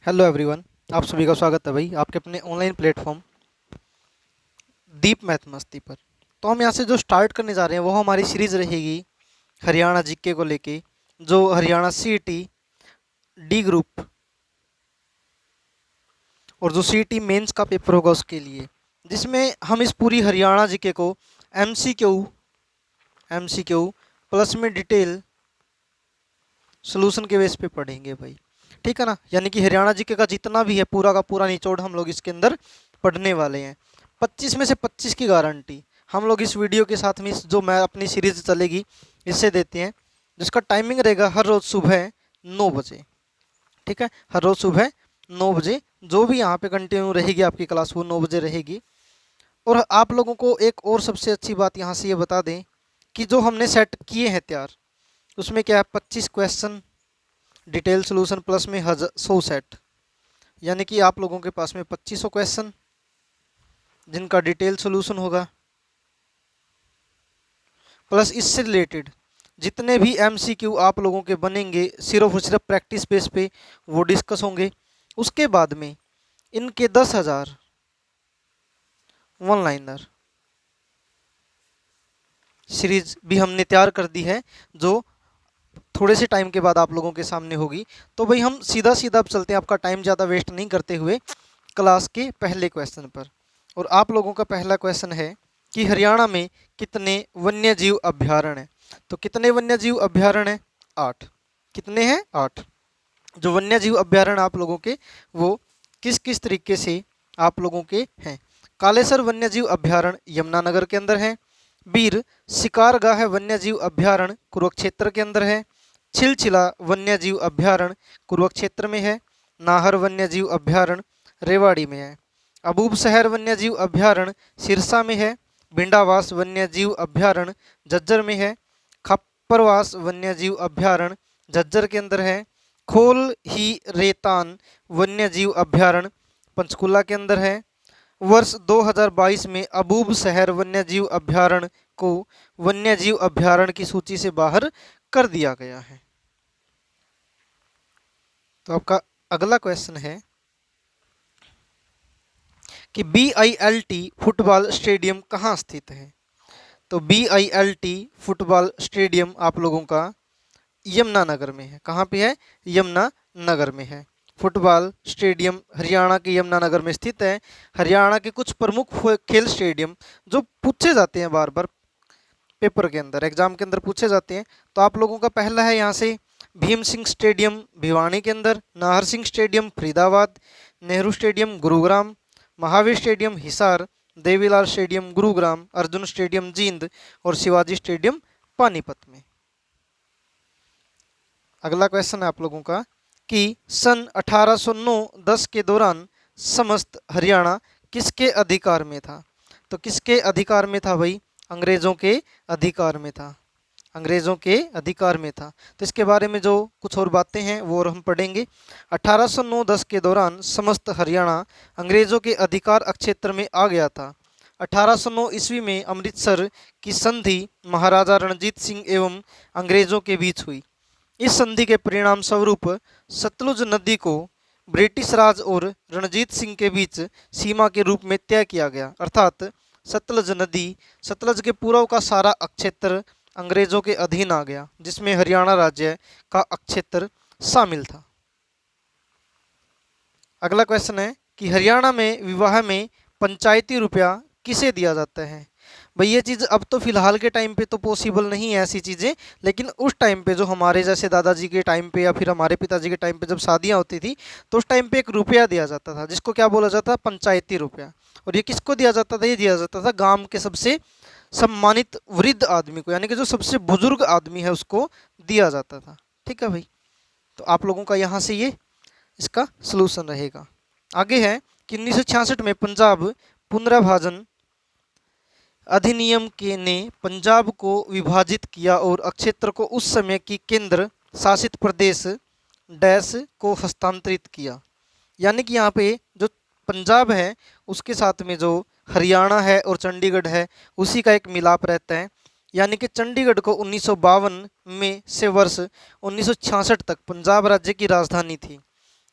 Hello everyone. आप सभी का स्वागत है भाई आपके अपने ऑनलाइन प्लेटफॉर्म दीप मैथ मस्ती पर। तो हम यहाँ से जो स्टार्ट करने जा रहे हैं वो हमारी सीरीज रहेगी हरियाणा जीके को लेके, जो हरियाणा सीईटी डी ग्रुप और जो सीईटी मेंस का पेपर होगा उसके लिए, जिसमें हम इस पूरी हरियाणा जीके को एमसीक्यू एमसीक्यू प्लस में डिटेल सोल्यूशन के बेस पे पढ़ेंगे भाई। ठीक है ना, यानी कि हरियाणा जीके का जितना भी है पूरा का पूरा निचोड़ हम लोग इसके अंदर पढ़ने वाले हैं। 25 में से 25 की गारंटी हम लोग इस वीडियो के साथ में जो मैं अपनी सीरीज चलेगी इससे देते हैं, जिसका टाइमिंग रहेगा हर रोज़ सुबह 9 बजे। ठीक है, हर रोज़ सुबह 9 बजे जो भी यहाँ पे कंटिन्यू रहेगी आपकी क्लास वो 9 बजे रहेगी। और आप लोगों को एक और सबसे अच्छी बात यहाँ से ये बता दें कि जो हमने सेट किए हैं तैयार, उसमें क्या है 25 क्वेश्चन डिटेल सोल्यूशन प्लस में 100 सेट, यानी कि आप लोगों के पास में 2500 क्वेश्चन जिनका डिटेल सोल्यूशन होगा, प्लस इससे रिलेटेड जितने भी एमसीक्यू आप लोगों के बनेंगे सिर्फ और सिर्फ प्रैक्टिस बेस पे वो डिस्कस होंगे। उसके बाद में इनके 10,000 वन लाइनर सीरीज भी हमने तैयार कर दी है, जो थोड़े से टाइम के बाद आप लोगों के सामने होगी। तो भाई हम सीधा सीधा अब चलते हैं, आपका टाइम ज़्यादा वेस्ट नहीं करते हुए, क्लास के पहले क्वेश्चन पर। और आप लोगों का पहला क्वेश्चन है कि हरियाणा में कितने वन्य जीव अभ्यारण्य हैं। तो कितने वन्य जीव अभ्यारण्य हैं? 8। कितने हैं? 8। जो वन्य जीव अभ्यारण्य आप लोगों के वो किस किस तरीके से आप लोगों के हैं? कालेसर वन्य जीव अभ्यारण्य यमुनानगर के अंदर है। बीर शिकारगाह वन्य जीव अभ्यारण्य कुरुक्षेत्र के अंदर है। छिलछिला वन्य जीव अभ्यारण्य कुरुक्षेत्र में है। नाहर वन्य जीव अभ्यारण्य रेवाड़ी में है। अबूब शहर वन्य जीव अभ्यारण्य सिरसा में है। भिंडावास वन्य जीव अभ्यारण्य झज्जर में है। खप्परवास वन्य जीव अभ्यारण्य झज्जर के अंदर है। खोल ही रेतान वन्य जीव अभ्यारण्य पंचकुला के अंदर है। वर्ष 2022 में अबूब शहर वन्य जीव अभ्यारण्य को वन्य जीव अभ्यारण्य की सूची से बाहर कर दिया गया है। तो आपका अगला क्वेश्चन है कि BILT फुटबॉल स्टेडियम कहाँ स्थित है। तो BILT फुटबॉल स्टेडियम आप लोगों का यमुनानगर में है। कहाँ पे है? यमुनानगर में है। फुटबॉल स्टेडियम हरियाणा के यमुनानगर में स्थित है। हरियाणा के कुछ प्रमुख खेल स्टेडियम जो पूछे जाते हैं बार बार पेपर के अंदर, एग्जाम के अंदर पूछे जाते हैं। तो आप लोगों का पहला है यहाँ से भीम सिंह स्टेडियम भिवानी के अंदर, Nahar Singh stadium Faridabad, Nehru stadium Gurugram, Mahavir stadium Hisar, Devilal stadium Gurugram, Arjun stadium Jind और शिवाजी स्टेडियम पानीपत में। अगला क्वेश्चन है आप लोगों का कि सन 1809-10 के दौरान समस्त हरियाणा किसके अधिकार में था। तो किसके अधिकार में था भाई? अंग्रेजों के अधिकार में था। अंग्रेजों के अधिकार में था। तो इसके बारे में जो कुछ और बातें हैं वो और हम पढ़ेंगे। 1809-10 के दौरान समस्त हरियाणा अंग्रेजों के अधिकार क्षेत्र में आ गया था। 1809 ईस्वी में अमृतसर की संधि महाराजा रणजीत सिंह एवं अंग्रेजों के बीच हुई। इस संधि के परिणाम स्वरूप सतलुज नदी को ब्रिटिश राज और रणजीत सिंह के बीच सीमा के रूप में तय किया गया, अर्थात सतलज नदी, सतलज के पूर्व का सारा क्षेत्र अंग्रेजों के अधीन आ गया, जिसमें हरियाणा राज्य का क्षेत्र शामिल था। अगला क्वेश्चन है कि हरियाणा में विवाह में पंचायती रुपया किसे दिया जाता है। भाई ये चीज़ अब तो फिलहाल के टाइम पे तो पॉसिबल नहीं है ऐसी चीज़ें, लेकिन उस टाइम पे जो हमारे जैसे दादाजी के टाइम पे या फिर हमारे पिताजी के टाइम पे जब शादियां होती थी तो उस टाइम पे एक रुपया दिया जाता था, जिसको क्या बोला जाता था? पंचायती रुपया। और ये किसको दिया जाता था? ये दिया जाता था गांव के सबसे सम्मानित वृद्ध आदमी को, यानी कि जो सबसे बुजुर्ग आदमी है उसको दिया जाता था। ठीक है भाई, तो आप लोगों का यहाँ से ये इसका सलूशन रहेगा। आगे है कि 1966 में पंजाब पुनर्विभाजन अधिनियम के ने पंजाब को विभाजित किया और क्षेत्र को उस समय की केंद्र शासित प्रदेश डैश को हस्तांतरित किया। यानी कि यहाँ पे जो पंजाब है उसके साथ में जो हरियाणा है और चंडीगढ़ है उसी का एक मिलाप रहता है। यानी कि चंडीगढ़ को 1952 में से वर्ष 1966 तक पंजाब राज्य की राजधानी थी।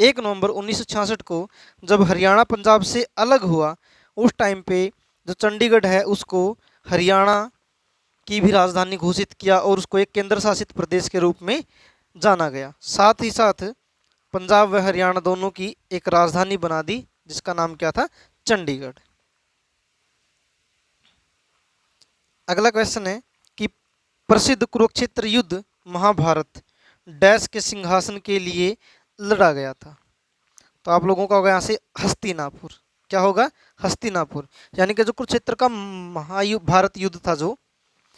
1 नवंबर 1966 को जब हरियाणा पंजाब से अलग हुआ, उस टाइम पे जो चंडीगढ़ है उसको हरियाणा की भी राजधानी घोषित किया और उसको एक केंद्र शासित प्रदेश के रूप में जाना गया। साथ ही साथ पंजाब व हरियाणा दोनों की एक राजधानी बना दी, जिसका नाम क्या था? चंडीगढ़। अगला क्वेश्चन है कि प्रसिद्ध कुरुक्षेत्र युद्ध महाभारत डैश के सिंहासन के लिए लड़ा गया था। तो आप लोगों का होगा यहाँ से हस्तिनापुर। क्या होगा? हस्तिनापुर। यानी कि जो कुरुक्षेत्र का महायुद्ध, भारत युद्ध था, जो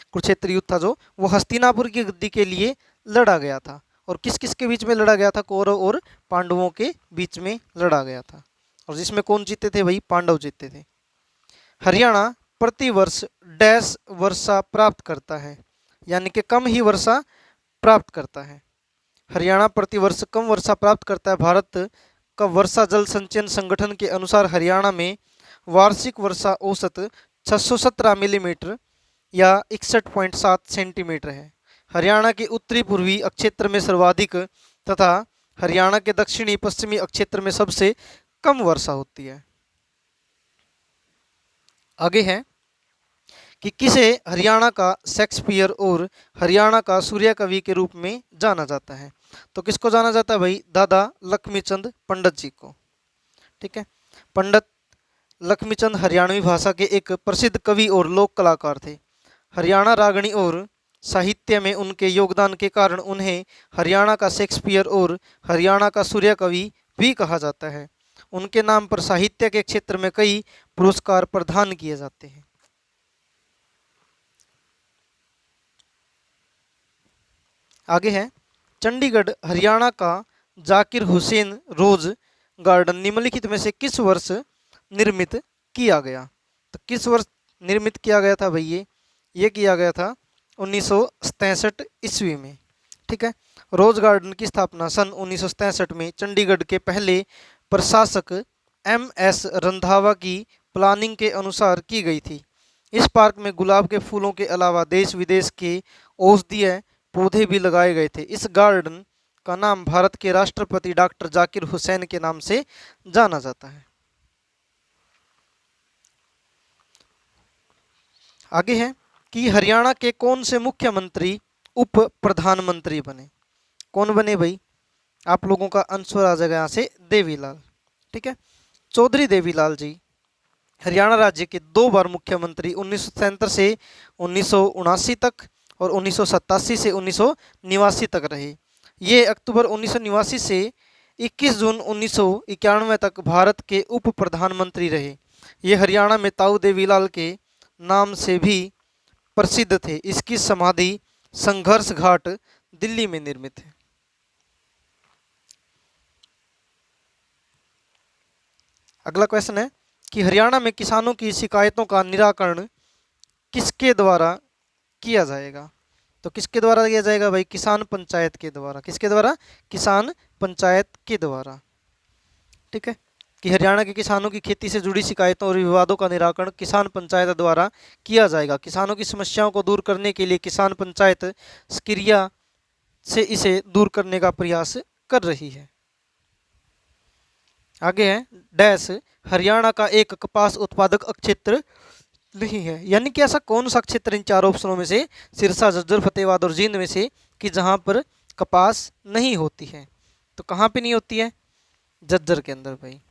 कुरुक्षेत्र युद्ध था, जो वो हस्तिनापुर की गद्दी के लिए लड़ा गया था। और किस किस के बीच में लड़ा गया था? कौरव और पांडवों के बीच में लड़ा गया था। और जिसमें कौन जीते थे? भाई पांडव जीते थे। हरियाणा प्रतिवर्ष डैश वर्षा प्राप्त करता है, यानी कि कम ही वर्षा प्राप्त करता है। हरियाणा प्रतिवर्ष कम वर्षा प्राप्त करता है। भारत का वर्षा जल संचयन संगठन के अनुसार हरियाणा में वार्षिक वर्षा औसत 617 मिलीमीटर या 61.7 सेंटीमीटर है। हरियाणा के उत्तरी पूर्वी अक्षेत्र में सर्वाधिक तथा हरियाणा के दक्षिणी पश्चिमी अक्षेत्र में सबसे कम वर्षा होती है। आगे है कि किसे हरियाणा का शेक्सपियर और हरियाणा का सूर्य कवि के रूप में जाना जाता है? तो किसको जाना जाता है भाई? दादा लक्ष्मीचंद पंडित जी को। ठीक है। पंडित लक्ष्मीचंद हरियाणवी भाषा के एक प्रसिद्ध कवि और लोक कलाकार थे। हरियाणा रागणी और साहित्य में उनके योगदान के कारण उन्हें हरियाणा का शेक्सपियर और हरियाणा का सूर्य कवि भी कहा जाता है। उनके नाम पर साहित्य के क्षेत्र में कई पुरस्कार प्रदान किए जाते हैं। आगे है चंडीगढ़ हरियाणा का जाकिर हुसैन रोज गार्डन निम्नलिखित में से किस वर्ष निर्मित किया गया? तो किस वर्ष निर्मित किया गया था भाई? ये किया गया था 1967 ईस्वी में। ठीक है। रोज गार्डन की स्थापना सन 1967 में चंडीगढ़ के पहले प्रशासक MS रंधावा की प्लानिंग के अनुसार की गई थी। इस पार्क में गुलाब के फूलों के अलावा देश विदेश के औषधीय पौधे भी लगाए गए थे। इस गार्डन का नाम भारत के राष्ट्रपति डॉक्टर जाकिर हुसैन के नाम से जाना जाता है। आगे है कि हरियाणा के कौन से मुख्यमंत्री उप प्रधानमंत्री बने? कौन बने भाई? आप लोगों का आंसर आ जाएगा यहाँ से देवीलाल। ठीक है। चौधरी देवीलाल जी हरियाणा राज्य के 2 बार मुख्यमंत्री 1977 से 1979 तक और 1987 से 1989 तक रहे। ये अक्टूबर 1989 से 21 जून 1991 तक भारत के उप प्रधानमंत्री रहे। ये हरियाणा में ताऊ देवीलाल के नाम से भी प्रसिद्ध थे। इसकी समाधि संघर्ष घाट दिल्ली में निर्मित है। अगला क्वेश्चन है कि हरियाणा में किसानों की शिकायतों का निराकरण किसके द्वारा किया जाएगा? तो किसके द्वारा किया जाएगा भाई? किसान पंचायत के द्वारा। किसके द्वारा? किसान पंचायत के द्वारा। ठीक है। कि हरियाणा के किसानों की खेती से जुड़ी शिकायतों और विवादों का निराकरण किसान पंचायत द्वारा किया जाएगा। किसानों की समस्याओं को दूर करने के लिए किसान पंचायत क्रिया से इसे दूर करने का प्रयास कर रही है। आगे है डैश हरियाणा का एक कपास उत्पादक क्षेत्र नहीं है। यानी कि ऐसा कौन सा क्षेत्र इन 4 ऑप्शनों में से, सिरसा, झज्जर, फतेहाबाद और जींद में से, कि जहां पर कपास नहीं होती है? तो कहाँ पे नहीं होती है? झज्जर के अंदर भाई।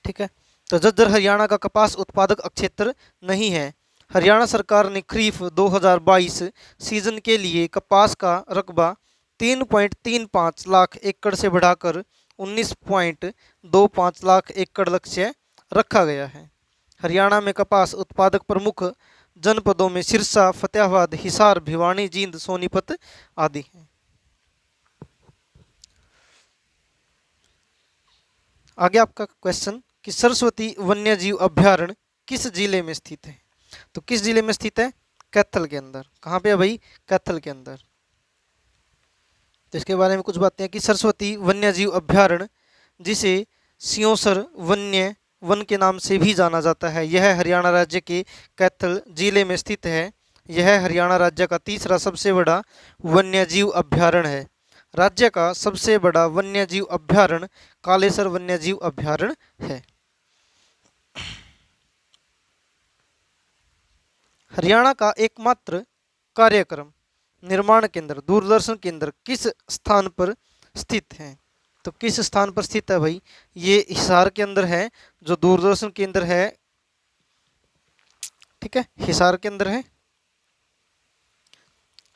ठीक है। तो झज्जर हरियाणा का कपास उत्पादक क्षेत्र नहीं है। हरियाणा सरकार ने खरीफ 2022 सीजन के लिए कपास का रकबा 3.35 लाख एकड़ से बढ़ाकर 19.25 लाख एकड़ लक्ष्य रखा गया है। हरियाणा में कपास उत्पादक प्रमुख जनपदों में सिरसा, फतेहाबाद, हिसार, भिवानी, जींद, सोनीपत आदि हैं। आगे आपका क्वेश्चन कि सरस्वती वन्यजीव अभ्यारण्य किस जिले में स्थित है? तो किस जिले में स्थित है? कैथल के अंदर। कहाँ पे है भाई? कैथल के अंदर। तो इसके बारे में कुछ बातें हैं कि सरस्वती वन्यजीव अभ्यारण्य, जिसे सियोंसर वन्य वन के नाम से भी जाना जाता है, यह हरियाणा राज्य के कैथल जिले में स्थित है। यह हरियाणा राज्य का तीसरा सबसे बड़ा वन्यजीव अभ्यारण्य है। राज्य का सबसे बड़ा वन्यजीव अभ्यारण्य कालेसर वन्यजीव अभ्यारण्य है। हरियाणा का एकमात्र कार्यक्रम निर्माण केंद्र दूरदर्शन केंद्र किस स्थान पर स्थित है? तो किस स्थान पर स्थित है भाई? ये हिसार के अंदर है जो दूरदर्शन केंद्र है। ठीक है, हिसार के अंदर है।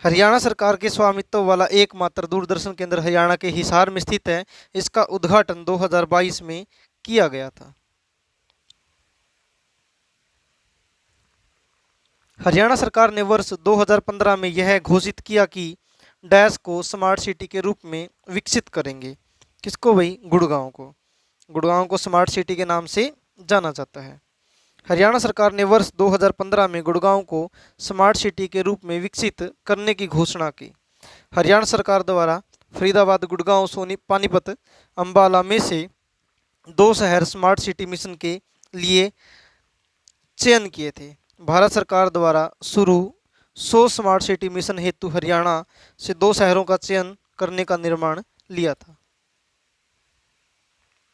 हरियाणा सरकार के स्वामित्व वाला एकमात्र दूरदर्शन केंद्र हरियाणा के हिसार में स्थित है। इसका उद्घाटन 2022 में किया गया था। हरियाणा सरकार ने वर्ष 2015 में यह घोषित किया कि डैश को स्मार्ट सिटी के रूप में विकसित करेंगे। किसको भाई? गुड़गांव को। गुड़गांव को स्मार्ट सिटी के नाम से जाना जाता है। हरियाणा सरकार ने वर्ष 2015 में गुड़गांव को स्मार्ट सिटी के रूप में विकसित करने की घोषणा की। हरियाणा सरकार द्वारा फरीदाबाद, गुड़गांव, सोनी, पानीपत, अंबाला में से 2 शहर स्मार्ट सिटी मिशन के लिए चयन किए थे। भारत सरकार द्वारा शुरू 100 स्मार्ट सिटी मिशन हेतु हरियाणा से 2 शहरों का चयन करने का निर्माण लिया था।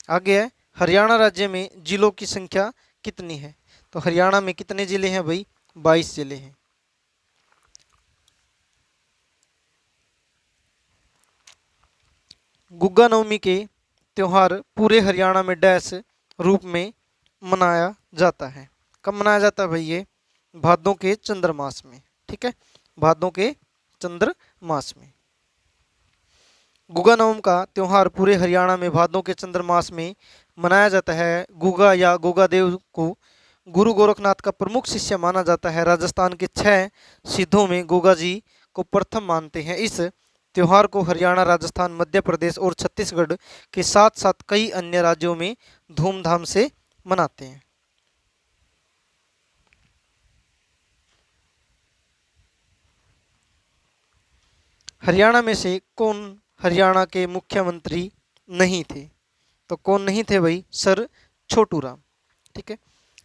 आगे है, हरियाणा राज्य में जिलों की संख्या कितनी है? तो हरियाणा में कितने जिले हैं भाई? 22 जिले हैं। गुग्गा नवमी के त्योहार पूरे हरियाणा में डैश रूप में मनाया जाता है। कब मनाया जाता है भाई? ये भादों के चंद्रमास में। ठीक है, भादों के चंद्रमास में। गुग्गा नवम का त्योहार पूरे हरियाणा में भादों के चंद्रमास में मनाया जाता है। गुग्गा या गोगा देव को गुरु गोरखनाथ का प्रमुख शिष्य माना जाता है। राजस्थान के 6 सिद्धों में गोगा जी को प्रथम मानते हैं। इस त्योहार को हरियाणा, राजस्थान, मध्य प्रदेश और छत्तीसगढ़ के साथ साथ कई अन्य राज्यों में धूमधाम से मनाते हैं। हरियाणा में से कौन हरियाणा के मुख्यमंत्री नहीं थे? तो कौन नहीं थे भाई? सर छोटू राम। ठीक है,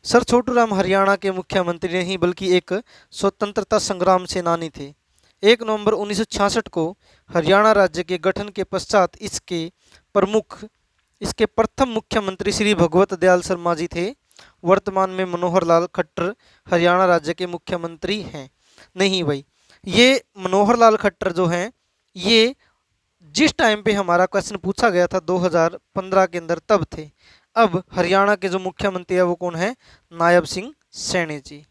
सर छोटू राम हरियाणा के मुख्यमंत्री नहीं बल्कि एक स्वतंत्रता संग्राम सेनानी थे। 1 नवंबर 1966 को हरियाणा राज्य के गठन के पश्चात इसके प्रथम मुख्यमंत्री श्री भगवत दयाल शर्मा जी थे। वर्तमान में मनोहर लाल खट्टर हरियाणा राज्य के मुख्यमंत्री हैं। नहीं भाई, ये मनोहर लाल खट्टर जो हैं, ये जिस टाइम पे हमारा क्वेश्चन पूछा गया था 2015 के अंदर तब थे। अब हरियाणा के जो मुख्यमंत्री है वो कौन है? नायब सिंह सैनी जी।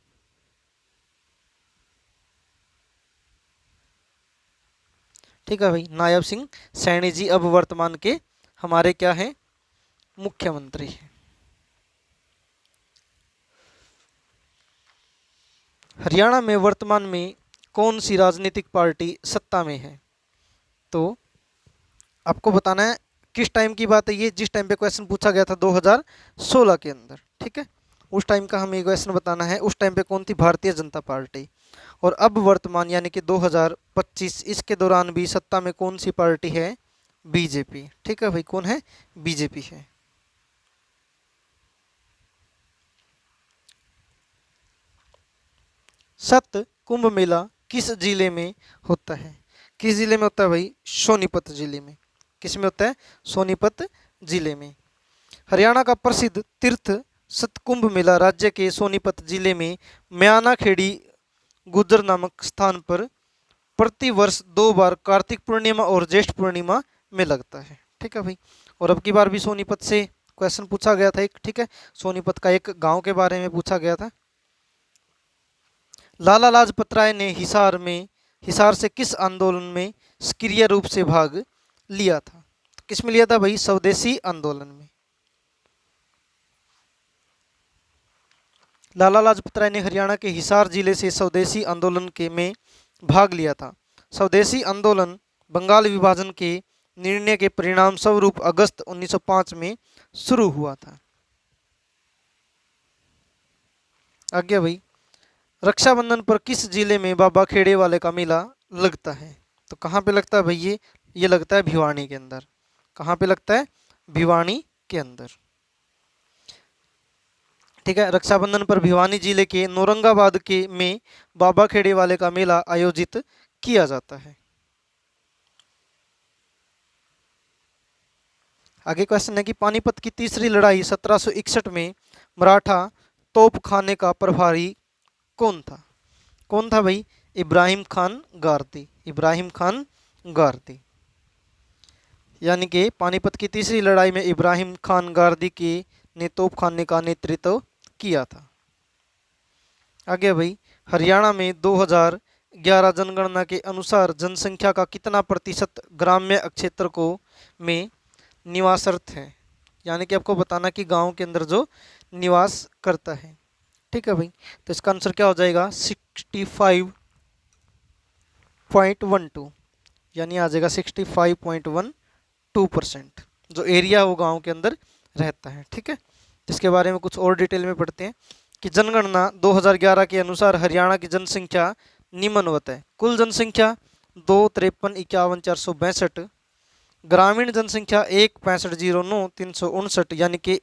ठीक है भाई, नायब सिंह सैनी जी अब वर्तमान के हमारे क्या हैं? मुख्यमंत्री हैं। हरियाणा में वर्तमान में कौन सी राजनीतिक पार्टी सत्ता में है? तो आपको बताना है किस टाइम की बात है ये, जिस टाइम पे क्वेश्चन पूछा गया था 2016 के अंदर। ठीक है, उस टाइम का हमें क्वेश्चन बताना है। उस टाइम पे कौन थी? भारतीय जनता पार्टी। और अब वर्तमान यानी कि 2025 इसके दौरान भी सत्ता में कौन सी पार्टी है? बीजेपी। ठीक है भाई, कौन है? बीजेपी है। सत कुंभ मेला किस जिले में होता है? किस जिले में होता है भाई? सोनीपत जिले में। किस में होता है? सोनीपत जिले में। हरियाणा का प्रसिद्ध तीर्थ सतकुंभ मेला राज्य के सोनीपत जिले में म्याना खेड़ी गुज्जर नामक स्थान पर प्रतिवर्ष 2 बार कार्तिक पूर्णिमा और ज्येष्ठ पूर्णिमा में लगता है। ठीक है भाई, और अब की बार भी सोनीपत से क्वेश्चन पूछा गया था एक। ठीक है, सोनीपत का एक गांव के बारे में पूछा गया था। लाला लाजपत राय ने हिसार से किस आंदोलन में सक्रिय रूप से भाग लिया था? किस में लिया था भाई? स्वदेशी आंदोलन में। लाला लाजपत राय ने हरियाणा के हिसार जिले से स्वदेशी आंदोलन के में भाग लिया था। स्वदेशी आंदोलन बंगाल विभाजन के निर्णय के परिणाम स्वरूप अगस्त 1905 में शुरू हुआ था। आगे भाई, रक्षाबंधन पर किस जिले में बाबा खेड़े वाले का मेला लगता है? तो कहाँ पे लगता है भाई? ये लगता है भिवानी के अंदर। कहाँ पे लगता है? भिवानी के अंदर। ठीक है, रक्षाबंधन पर भिवानी जिले के नौरंगाबाद के में बाबा खेड़े वाले का मेला आयोजित किया जाता है। आगे क्वेश्चन है कि पानीपत की तीसरी लड़ाई 1761 में मराठा तोपखाने का प्रभारी कौन था? कौन था भाई? इब्राहिम खान गारदी। इब्राहिम खान गारदी। यानी कि पानीपत की तीसरी लड़ाई में इब्राहिम खान गारदी के ने तोपखाने का नेतृत्व किया था। आगे भाई, हरियाणा में 2011 जनगणना के अनुसार जनसंख्या का कितना प्रतिशत ग्राम्य क्षेत्र को में निवासरत है? यानी कि आपको बताना कि गांव के अंदर जो निवास करता है। ठीक है भाई, तो इसका आंसर क्या हो जाएगा? 65.12, यानी आ जाएगा 65.12% जो एरिया वो गांव के अंदर रहता है। ठीक है, इसके बारे में कुछ और डिटेल में पढ़ते हैं कि जनगणना 2011 के अनुसार हरियाणा की जनसंख्या निम्नवत है। कुल जनसंख्या 253,51,462, ग्रामीण जनसंख्या 1,65,09,359 यानी कि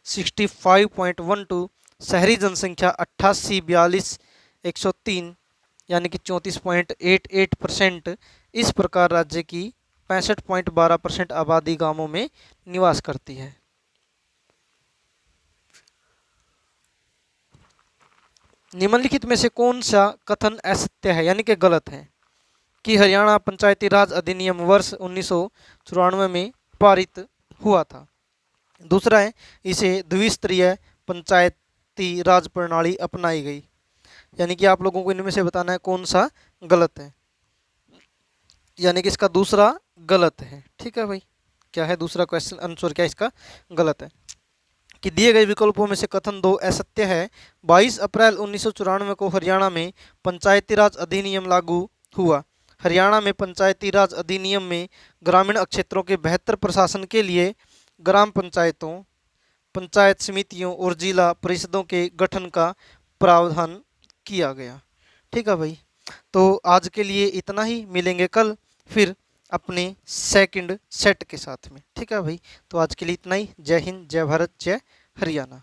65.12, शहरी जनसंख्या 88,42,103 यानी कि 34.88%। इस प्रकार राज्य की 65.12% आबादी गांवों में निवास करती है। निम्नलिखित में से कौन सा कथन असत्य है यानी कि गलत है? कि हरियाणा पंचायती राज अधिनियम वर्ष 1994 में पारित हुआ था। दूसरा है, इसे द्विस्तरीय पंचायती राज प्रणाली अपनाई गई। यानी कि आप लोगों को इनमें से बताना है कौन सा गलत है, यानी कि इसका दूसरा गलत है। ठीक है भाई, क्या है दूसरा क्वेश्चन आंसर? क्या इसका गलत है कि दिए गए विकल्पों में से कथन 2 असत्य है। 22 अप्रैल 1994 को हरियाणा में पंचायती राज अधिनियम लागू हुआ। हरियाणा में पंचायती राज अधिनियम में ग्रामीण क्षेत्रों के बेहतर प्रशासन के लिए ग्राम पंचायतों, पंचायत समितियों और जिला परिषदों के गठन का प्रावधान किया गया। ठीक है भाई, तो आज के लिए इतना ही। मिलेंगे कल फिर अपने सेकंड सेट के साथ में। ठीक है भाई, तो आज के लिए इतना ही। जय हिंद, जय भारत, जय हरियाणा।